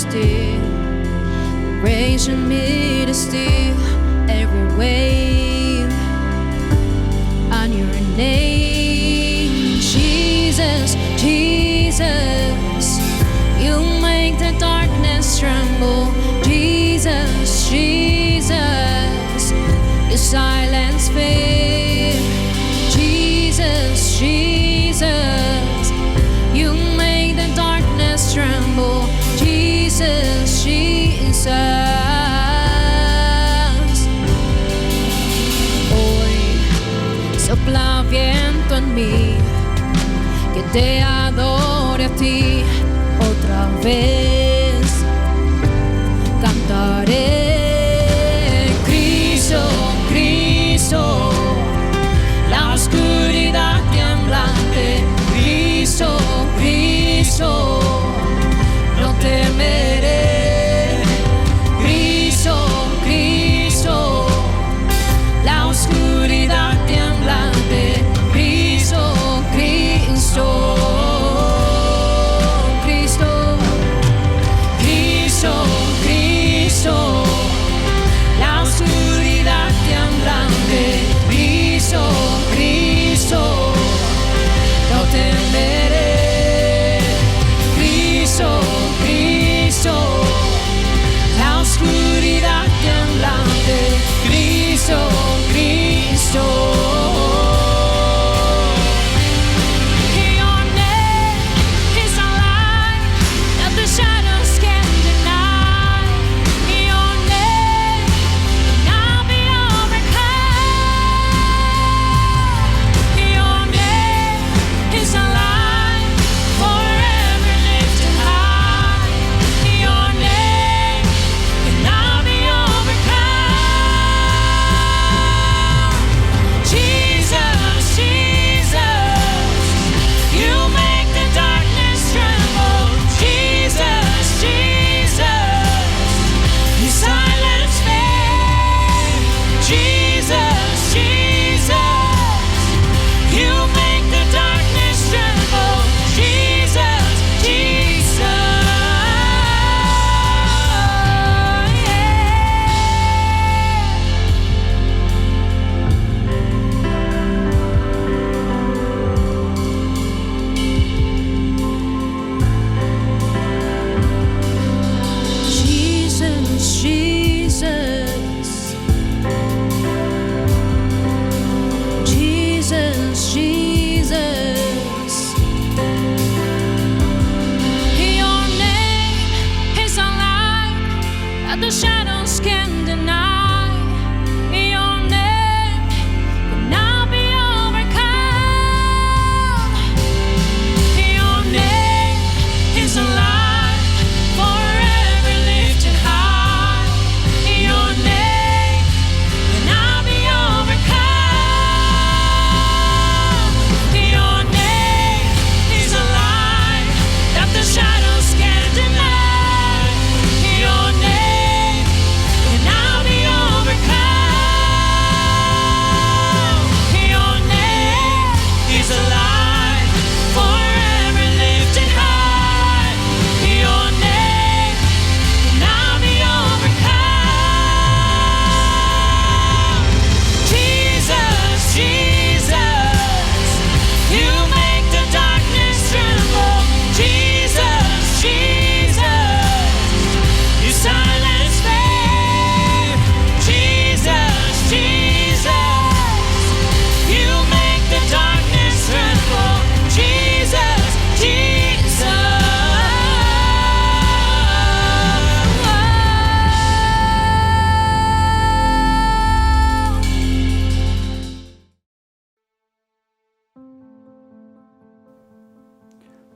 still, raising me to steal every wave on your name. Jesus, Jesus, you make the darkness tremble. Jesus, Jesus, you silence fear. Jesus, Jesus, you make the darkness tremble. Jesus, Jesus. Hoy sopla viento en mí, que te adore a ti otra vez. Cantaré, Cristo, Cristo, la oscuridad temblante. Cristo, Cristo, no temeré. Cristo, Cristo, la oscuridad temblante. Cristo, Cristo.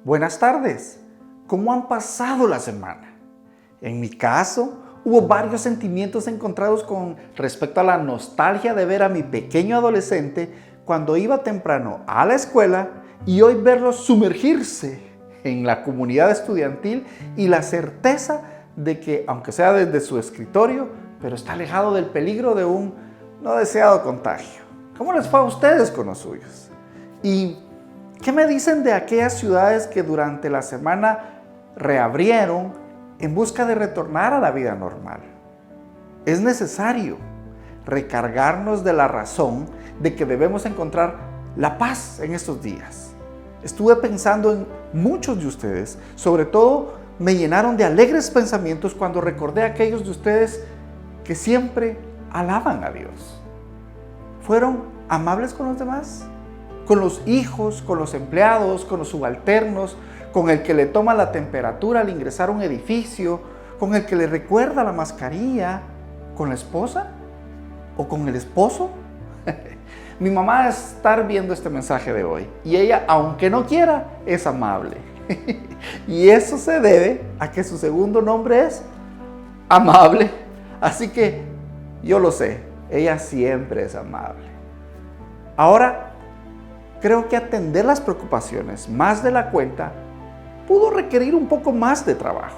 Buenas tardes, ¿cómo han pasado la semana? En mi caso, hubo varios sentimientos encontrados con respecto a la nostalgia de ver a mi pequeño adolescente cuando iba temprano a la escuela y hoy verlo sumergirse en la comunidad estudiantil y la certeza de que, aunque sea desde su escritorio, pero está alejado del peligro de un no deseado contagio. ¿Cómo les fue a ustedes con los suyos? ¿Y qué me dicen de aquellas ciudades que durante la semana reabrieron en busca de retornar a la vida normal. Es necesario recargarnos de la razón de que debemos encontrar la paz en estos días. Estuve pensando en muchos de ustedes, sobre todo me llenaron de alegres pensamientos cuando recordé a aquellos de ustedes que siempre alaban a Dios. ¿Fueron amables con los demás? Con los hijos, con los empleados, con los subalternos, con el que le toma la temperatura al ingresar a un edificio, con el que le recuerda la mascarilla, con la esposa o con el esposo. Mi mamá va a estar viendo este mensaje de hoy y ella, aunque no quiera, es amable. Y eso se debe a que su segundo nombre es amable. Así que yo lo sé, ella siempre es amable. Ahora, creo que atender las preocupaciones más de la cuenta pudo requerir un poco más de trabajo.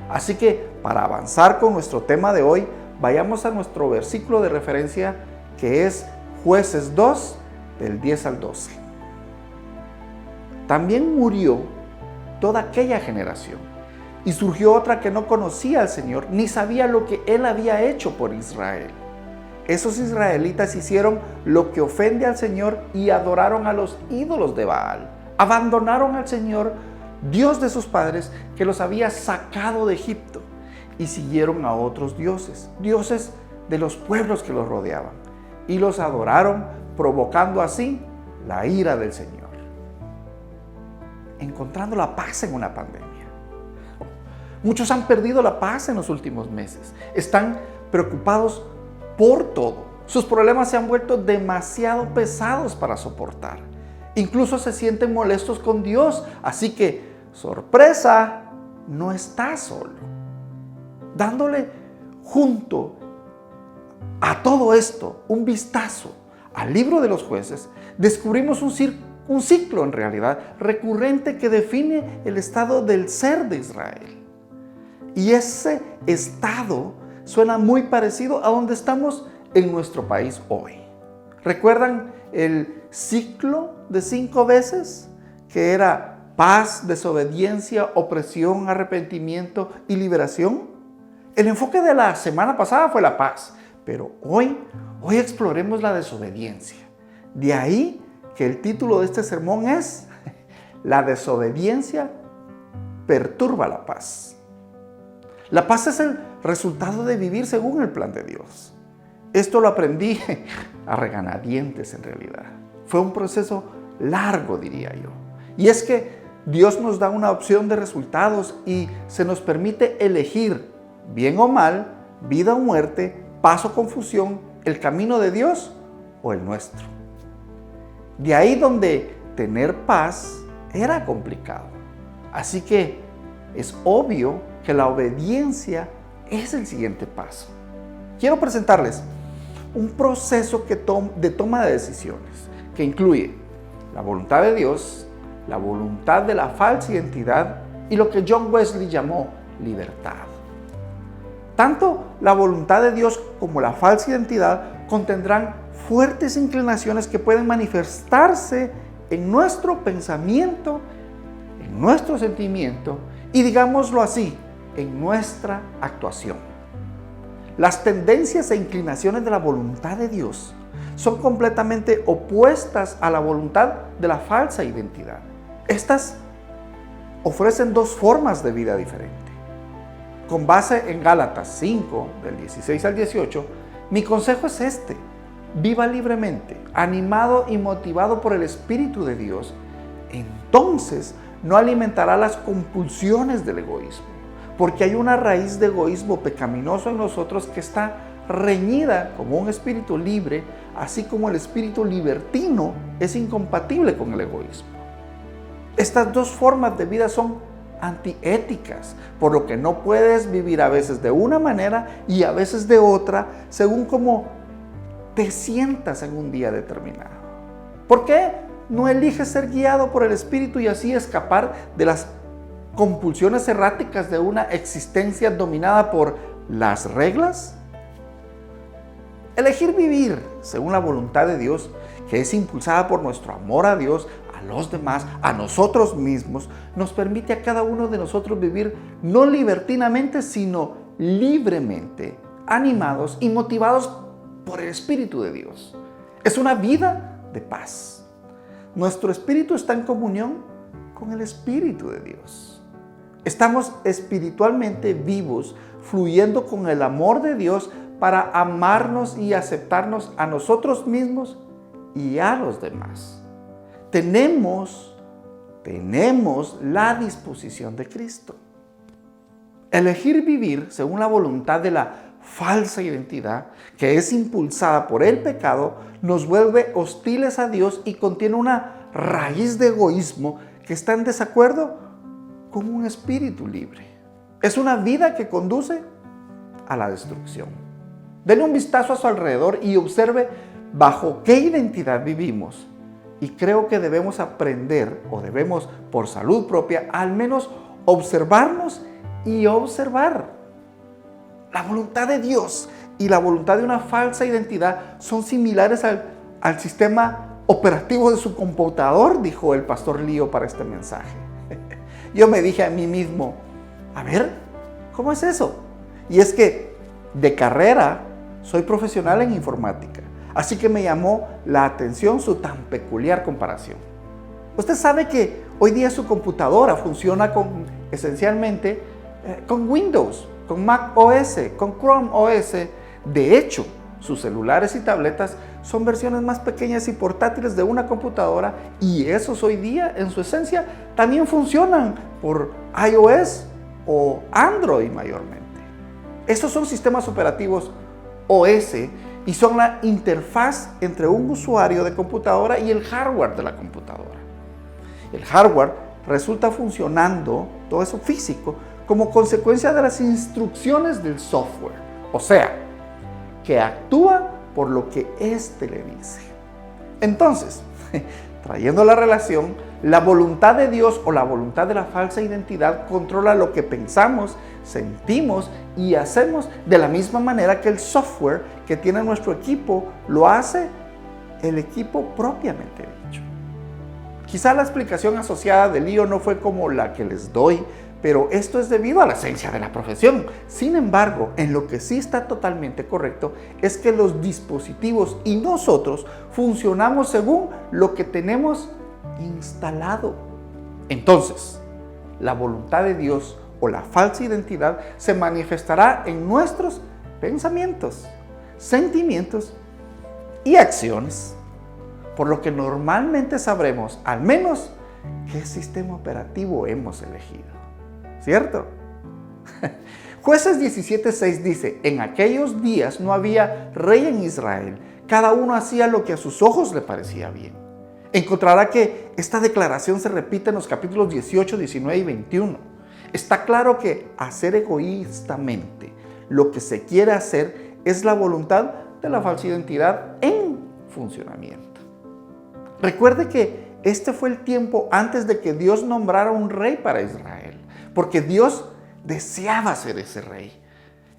Así que para avanzar con nuestro tema de hoy, vayamos a nuestro versículo de referencia que es Jueces 2, del 10 al 12. También murió toda aquella generación y surgió otra que no conocía al Señor ni sabía lo que Él había hecho por Israel. Esos israelitas hicieron lo que ofende al Señor y adoraron a los ídolos de Baal. Abandonaron al Señor, Dios de sus padres, que los había sacado de Egipto, y siguieron a otros dioses, dioses de los pueblos que los rodeaban, y los adoraron, provocando así la ira del Señor. Encontrando la paz en una pandemia. Muchos han perdido la paz en los últimos meses. Están preocupados por todo. Sus problemas se han vuelto demasiado pesados para soportar. Incluso se sienten molestos con Dios. Así que, sorpresa, no está solo. Dándole junto a todo esto un vistazo al libro de los Jueces, descubrimos un ciclo en realidad recurrente que define el estado del ser de Israel. Y ese estado suena muy parecido a donde estamos en nuestro país hoy. ¿Recuerdan el ciclo de 5 veces? Que era paz, desobediencia, opresión, arrepentimiento y liberación. El enfoque de la semana pasada fue la paz, pero hoy exploremos la desobediencia. De ahí que el título de este sermón es La desobediencia perturba la paz. La paz es el resultado de vivir según el plan de Dios. Esto lo aprendí a regañadientes en realidad. Fue un proceso largo, diría yo. Y es que Dios nos da una opción de resultados y se nos permite elegir, bien o mal, vida o muerte, paz o confusión, el camino de Dios o el nuestro. De ahí donde tener paz era complicado. Así que es obvio que la obediencia es el siguiente paso. Quiero presentarles un proceso de toma de decisiones que incluye la voluntad de Dios, la voluntad de la falsa identidad y lo que John Wesley llamó libertad. Tanto la voluntad de Dios como la falsa identidad contendrán fuertes inclinaciones que pueden manifestarse en nuestro pensamiento, en nuestro sentimiento y, digámoslo así, en nuestra actuación. Las tendencias e inclinaciones de la voluntad de Dios son completamente opuestas a la voluntad de la falsa identidad. Estas ofrecen dos formas de vida diferentes. Con base en Gálatas 5, del 16 al 18, mi consejo es este: viva libremente, animado y motivado por el Espíritu de Dios. Entonces no alimentará las compulsiones del egoísmo, porque hay una raíz de egoísmo pecaminoso en nosotros que está reñida como un espíritu libre, así como el espíritu libertino es incompatible con el egoísmo. Estas dos formas de vida son antiéticas, por lo que no puedes vivir a veces de una manera y a veces de otra, según cómo te sientas en un día determinado. ¿Por qué no eliges ser guiado por el Espíritu y así escapar de las compulsiones erráticas de una existencia dominada por las reglas? Elegir vivir según la voluntad de Dios, que es impulsada por nuestro amor a Dios, a los demás, a nosotros mismos, nos permite a cada uno de nosotros vivir no libertinamente, sino libremente, animados y motivados por el Espíritu de Dios. Es una vida de paz. Nuestro espíritu está en comunión con el Espíritu de Dios. Estamos espiritualmente vivos, fluyendo con el amor de Dios para amarnos y aceptarnos a nosotros mismos y a los demás. Tenemos la disposición de Cristo. Elegir vivir según la voluntad de la falsa identidad, que es impulsada por el pecado, nos vuelve hostiles a Dios y contiene una raíz de egoísmo que está en desacuerdo con un espíritu libre. Es una vida que conduce a la destrucción. Denle un vistazo a su alrededor y observe bajo qué identidad vivimos. Y creo que debemos aprender, o debemos por salud propia, al menos observarnos y observar. La voluntad de Dios y la voluntad de una falsa identidad son similares al sistema operativo de su computador, dijo el pastor Lío para este mensaje. Yo me dije a mí mismo, a ver, ¿cómo es eso? Y es que de carrera soy profesional en informática, así que me llamó la atención su tan peculiar comparación. Usted sabe que hoy día su computadora funciona esencialmente con Windows, con Mac OS, con Chrome OS. De hecho, sus celulares y tabletas son versiones más pequeñas y portátiles de una computadora, y esos hoy día, en su esencia, también funcionan por iOS o Android mayormente. Estos son sistemas operativos OS y son la interfaz entre un usuario de computadora y el hardware de la computadora. El hardware resulta funcionando, todo eso físico, como consecuencia de las instrucciones del software, o sea, que actúa por lo que éste le dice. Entonces, trayendo la relación, la voluntad de Dios o la voluntad de la falsa identidad controla lo que pensamos, sentimos y hacemos de la misma manera que el software que tiene nuestro equipo lo hace el equipo propiamente dicho. Quizá la explicación asociada de Lío no fue como la que les doy, pero esto es debido a la esencia de la profesión. Sin embargo, en lo que sí está totalmente correcto es que los dispositivos y nosotros funcionamos según lo que tenemos instalado. Entonces, la voluntad de Dios o la falsa identidad se manifestará en nuestros pensamientos, sentimientos y acciones, por lo que normalmente sabremos al menos qué sistema operativo hemos elegido. ¿Cierto? Jueces 17:6 dice, en aquellos días no había rey en Israel, cada uno hacía lo que a sus ojos le parecía bien. Encontrará que esta declaración se repite en los capítulos 18, 19 y 21. Está claro que hacer egoístamente lo que se quiere hacer es la voluntad de la falsa identidad en funcionamiento. Recuerde que este fue el tiempo antes de que Dios nombrara un rey para Israel, porque Dios deseaba ser ese rey.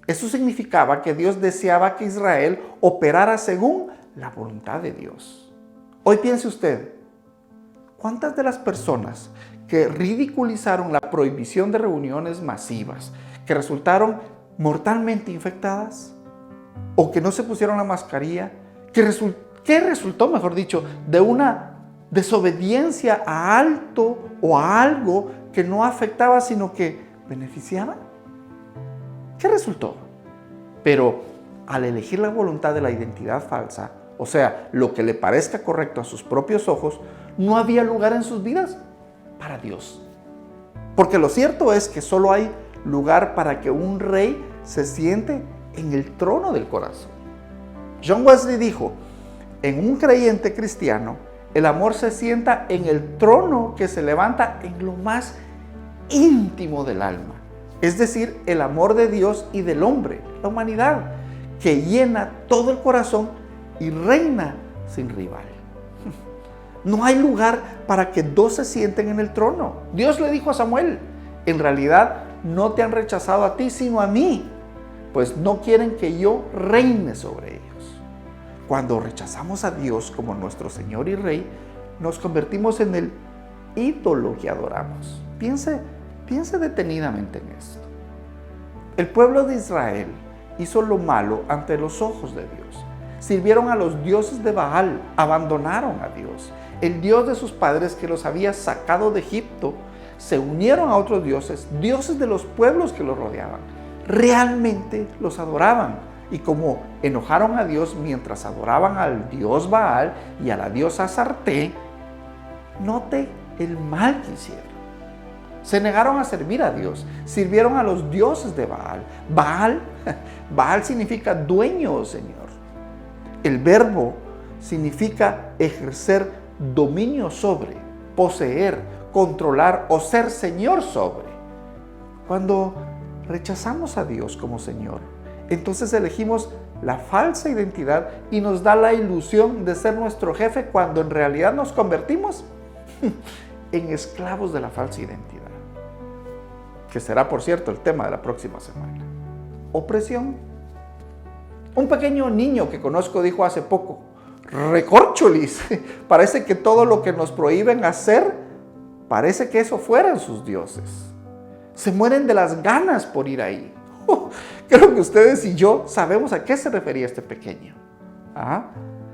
Eso significaba que Dios deseaba que Israel operara según la voluntad de Dios. Hoy piense usted, ¿cuántas de las personas que ridiculizaron la prohibición de reuniones masivas, que resultaron mortalmente infectadas, o que no se pusieron la mascarilla, que resultó, mejor dicho, de una desobediencia a algo o a algo que no afectaba, sino que beneficiaba? ¿Qué resultó? Pero al elegir la voluntad de la identidad falsa, o sea, lo que le parezca correcto a sus propios ojos, no había lugar en sus vidas para Dios. Porque lo cierto es que solo hay lugar para que un rey se siente en el trono del corazón. John Wesley dijo, en un creyente cristiano, el amor se sienta en el trono que se levanta en lo más íntimo del alma. Es decir, el amor de Dios y del hombre, la humanidad, que llena todo el corazón y reina sin rival. No hay lugar para que dos se sienten en el trono. Dios le dijo a Samuel, en realidad no te han rechazado a ti, sino a mí, pues no quieren que yo reine sobre ellos. Cuando rechazamos a Dios como nuestro Señor y Rey, nos convertimos en el ídolo que adoramos. Piense detenidamente en esto. El pueblo de Israel hizo lo malo ante los ojos de Dios. Sirvieron a los dioses de Baal, abandonaron a Dios. El Dios de sus padres que los había sacado de Egipto, se unieron a otros dioses, dioses de los pueblos que los rodeaban. Realmente los adoraban. Y como enojaron a Dios mientras adoraban al dios Baal y a la diosa Astarté, note el mal que hicieron. Se negaron a servir a Dios, sirvieron a los dioses de Baal. Baal significa dueño, oh Señor. El verbo significa ejercer dominio sobre, poseer, controlar o ser Señor sobre. Cuando rechazamos a Dios como Señor, entonces elegimos la falsa identidad y nos da la ilusión de ser nuestro jefe cuando en realidad nos convertimos en esclavos de la falsa identidad. Que será, por cierto, el tema de la próxima semana. Opresión. Un pequeño niño que conozco dijo hace poco: recorcholis, parece que todo lo que nos prohíben hacer, parece que eso fueran sus dioses. Se mueren de las ganas por ir ahí. Creo que ustedes y yo sabemos a qué se refería este pequeño.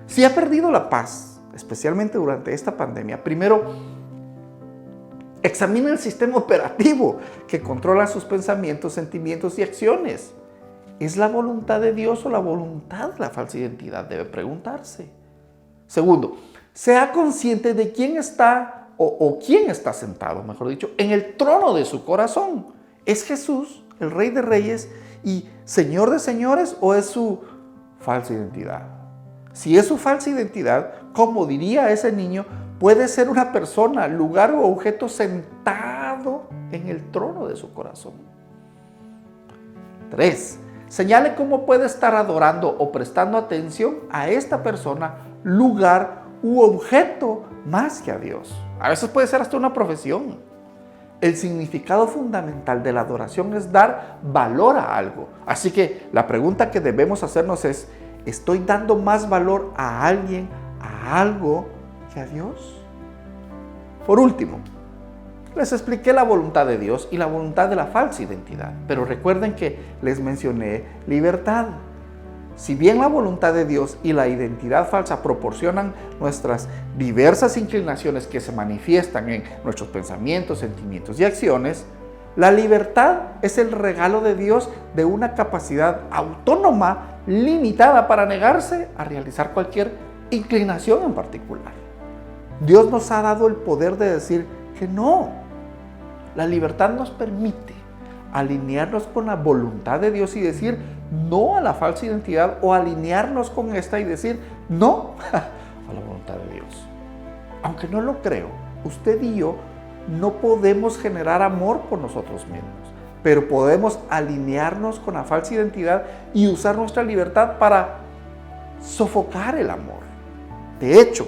Si ha perdido la paz, especialmente durante esta pandemia, primero examina el sistema operativo que controla sus pensamientos, sentimientos y acciones. ¿Es la voluntad de Dios o la voluntad de la falsa identidad? Debe preguntarse. Segundo, sea consciente de quién está o quién está sentado, mejor dicho, en el trono de su corazón. ¿Es Jesús, el Rey de Reyes y Señor de Señores, o es su falsa identidad? Si es su falsa identidad, como diría ese niño, puede ser una persona, lugar o objeto sentado en el trono de su corazón. 3. Señale cómo puede estar adorando o prestando atención a esta persona, lugar u objeto más que a Dios. A veces puede ser hasta una profesión. El significado fundamental de la adoración es dar valor a algo. Así que la pregunta que debemos hacernos es: ¿estoy dando más valor a alguien, a algo, que a Dios? Por último, les expliqué la voluntad de Dios y la voluntad de la falsa identidad. Pero recuerden que les mencioné libertad. Si bien la voluntad de Dios y la identidad falsa proporcionan nuestras diversas inclinaciones que se manifiestan en nuestros pensamientos, sentimientos y acciones, la libertad es el regalo de Dios de una capacidad autónoma limitada para negarse a realizar cualquier inclinación en particular. Dios nos ha dado el poder de decir que no. La libertad nos permite alinearnos con la voluntad de Dios y decir no a la falsa identidad, o alinearnos con esta y decir no a la voluntad de Dios. Aunque no lo creo, usted y yo no podemos generar amor por nosotros mismos, pero podemos alinearnos con la falsa identidad y usar nuestra libertad para sofocar el amor. De hecho,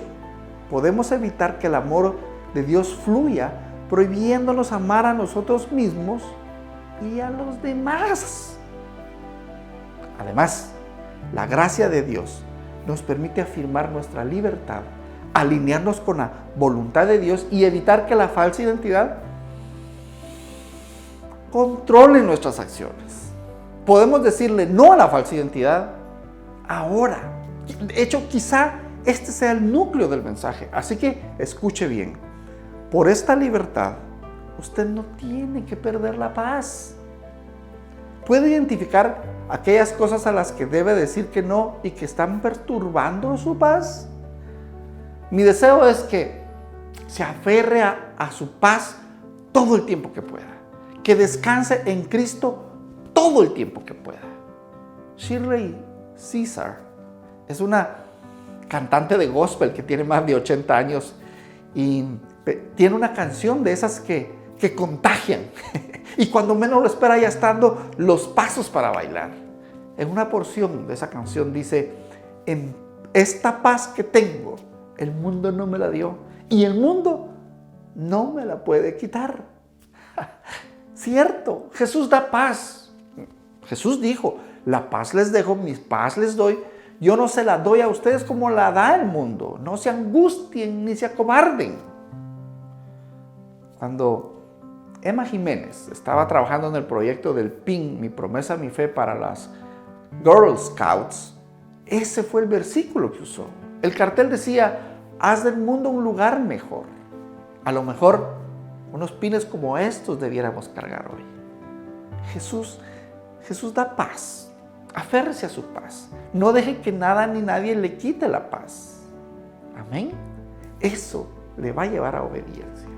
podemos evitar que el amor de Dios fluya prohibiéndonos amar a nosotros mismos y a los demás. Además, la gracia de Dios nos permite afirmar nuestra libertad, alinearnos con la voluntad de Dios y evitar que la falsa identidad controle nuestras acciones. Podemos decirle no a la falsa identidad ahora. De hecho, quizá este sea el núcleo del mensaje. Así que escuche bien. Por esta libertad, usted no tiene que perder la paz. Puede identificar aquellas cosas a las que debe decir que no y que están perturbando su paz. Mi deseo es que se aferre a su paz todo el tiempo que pueda, que descanse en Cristo todo el tiempo que pueda. Shirley Caesar es una cantante de gospel que tiene más de 80 años y tiene una canción de esas que contagian. Y cuando menos lo espera ya están dando los pasos para bailar. En una porción de esa canción dice: en esta paz que tengo, el mundo no me la dio y el mundo no me la puede quitar. Cierto, Jesús da paz. Jesús dijo: la paz les dejo, mi paz les doy. Yo no se la doy a ustedes como la da el mundo. No se angustien ni se acobarden. Cuando Emma Jiménez estaba trabajando en el proyecto del PIN, Mi Promesa, Mi Fe, para las Girl Scouts, ese fue el versículo que usó. El cartel decía: haz del mundo un lugar mejor. A lo mejor unos pines como estos debiéramos cargar hoy. Jesús da paz. Aférrese a su paz. No deje que nada ni nadie le quite la paz. Amén. Eso le va a llevar a obediencia.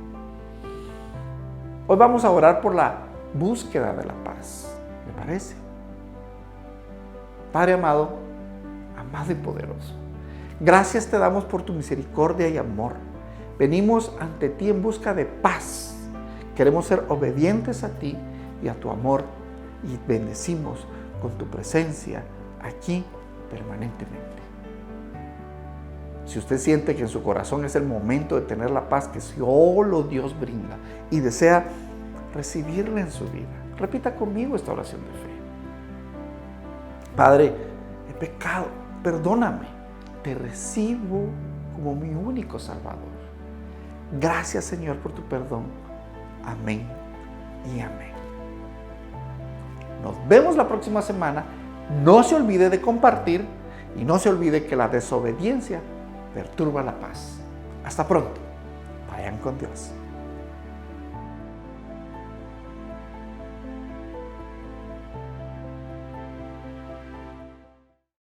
Hoy vamos a orar por la búsqueda de la paz. ¿Le parece? Padre amado, amado y poderoso, gracias te damos por tu misericordia y amor. Venimos ante ti en busca de paz. Queremos ser obedientes a ti y a tu amor, y bendecimos con tu presencia aquí permanentemente. Si usted siente que en su corazón es el momento de tener la paz que solo Dios brinda y desea recibirla en su vida, repita conmigo esta oración de fe. Padre, he pecado, perdóname, te recibo como mi único Salvador. Gracias, Señor, por tu perdón. Amén y amén. Nos vemos la próxima semana. No se olvide de compartir y no se olvide que la desobediencia perturba la paz. Hasta pronto. Vayan con Dios.